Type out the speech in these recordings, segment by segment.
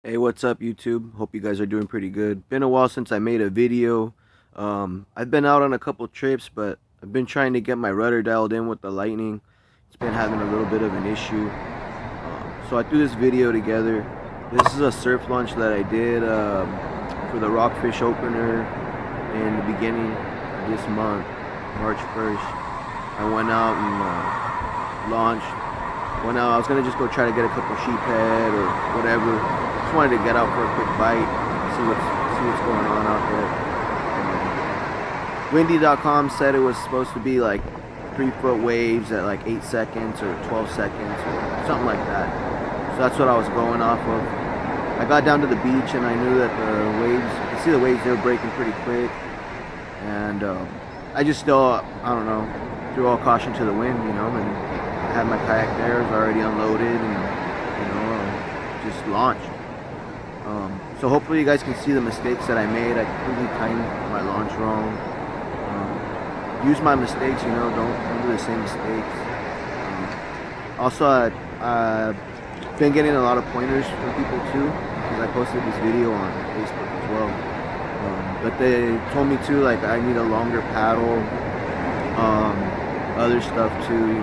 Hey, what's up, YouTube? Hope you guys are doing pretty good. Been a while since I made a video. I've been out on a couple trips, but I've been trying to get my rudder dialed in with the lightning. It's been having a little bit of an issue. So I threw this video together. This is a surf launch that I did for the rockfish opener in the beginning of this month, March 1st. I went out and launched. Went out. I was gonna just go try to get a couple sheephead or whatever. Just wanted to get out for a quick bite, see what's going on out there. Windy.com said it was supposed to be like 3-foot waves at like 8 seconds or 12 seconds or something like that. So that's what I was going off of. I got down to the beach and I knew that the waves, you could see the waves, they were breaking pretty quick. And I just still, I don't know, threw all caution to the wind, and I had my kayak there, it was already unloaded, and just launched. So hopefully you guys can see the mistakes that I made. I completely timed my launch wrong. Use my mistakes, don't do the same mistakes. Also, I've been getting a lot of pointers from people too, because I posted this video on Facebook as well. But they told me too, like I need a longer paddle, other stuff too,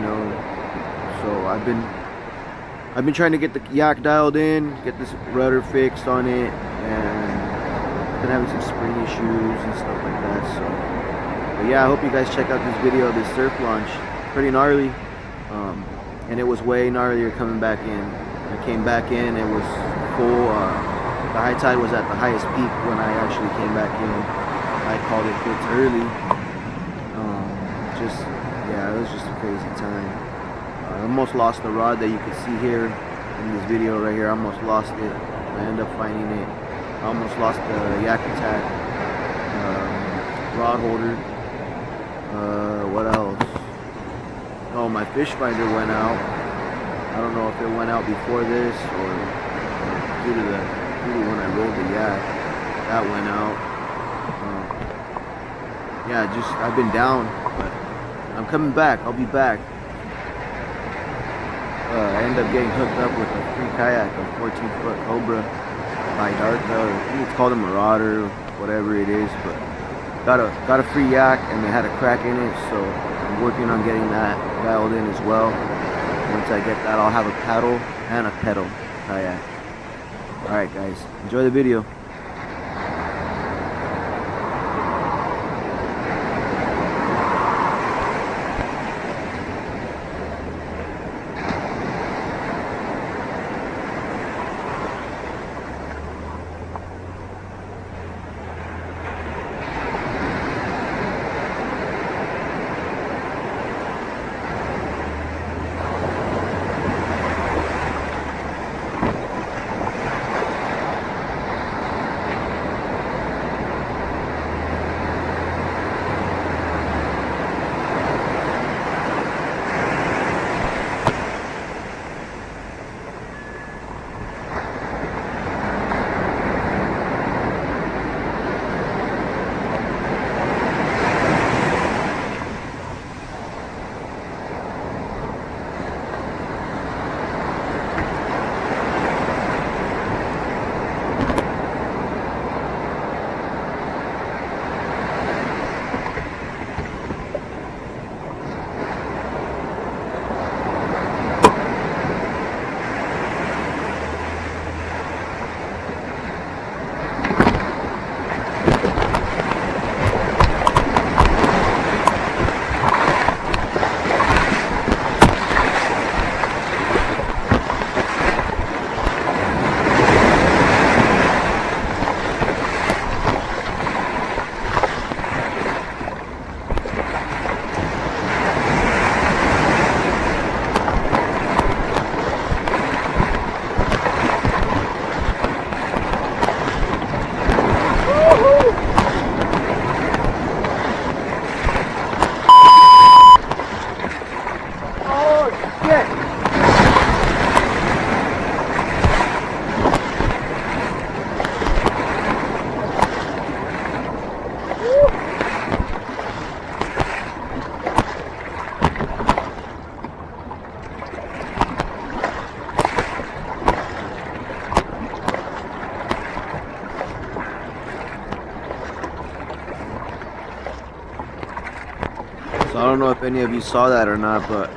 So I've been trying to get the yak dialed in, get this rudder fixed on it, and I've been having some spring issues and stuff like that. So, but yeah, I hope you guys check out this video of this surf launch. Pretty gnarly, and it was way gnarlier coming back in. I came back in, it was full. The high tide was at the highest peak when I actually came back in. I called it quits early. Yeah, it was just a crazy time. I almost lost the rod that you can see here in this video right here. I almost lost it. I ended up finding it. I almost lost the Yak Attack rod holder. What else? Oh, my fish finder went out. I don't know if it went out before this or due to when I rolled the yak. That went out. Yeah, I've been down, but I'm coming back. I'll be back. I ended up getting hooked up with a free kayak, a 14-foot Cobra by bite.The. I think it's called a Marauder, whatever it is, but got a free yak and they had a crack in it, so I'm working on getting that dialed in as well. Once I get that, I'll have a paddle and a pedal kayak. Alright guys, enjoy the video. So I don't know if any of you saw that or not, but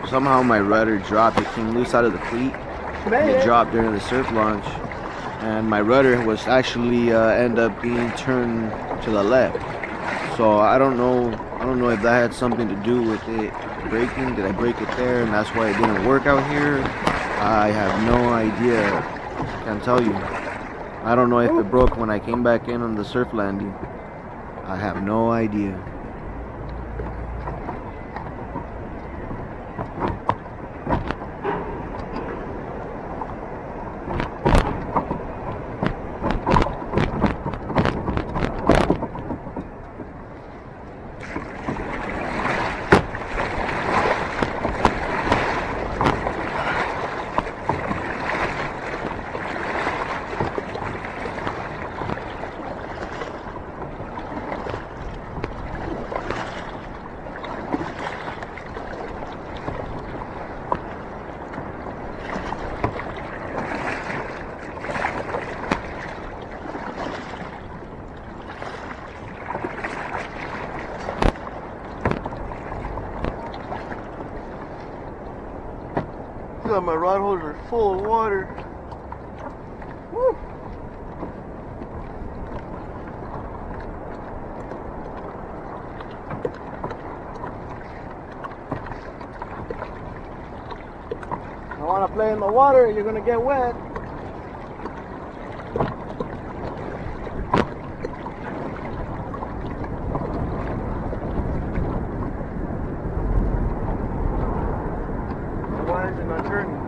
somehow my rudder dropped. It came loose out of the cleat. And it dropped during the surf launch, and my rudder was actually end up being turned to the left. So I don't know if that had something to do with it breaking. Did I break it there and that's why it didn't work out here? I have no idea. I can't tell you. I don't know if it broke when I came back in on the surf landing. I have no idea. My rod holders are full of water. Woo. I want to play in the water, you're going to get wet. Why is it not turning?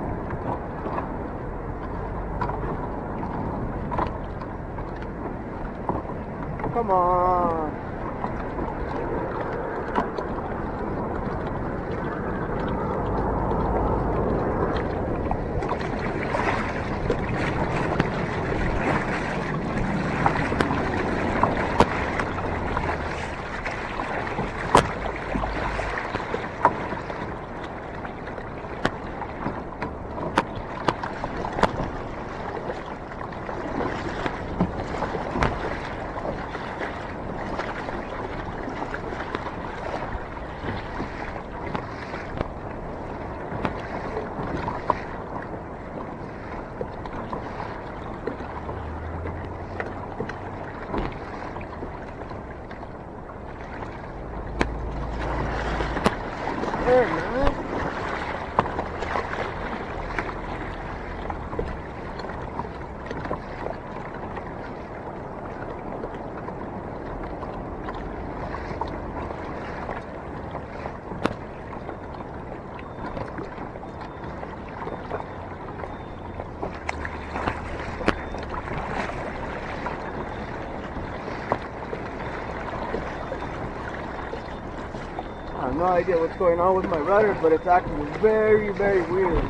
Come on. There, man. I have no idea what's going on with my rudder, but it's acting very, very weird.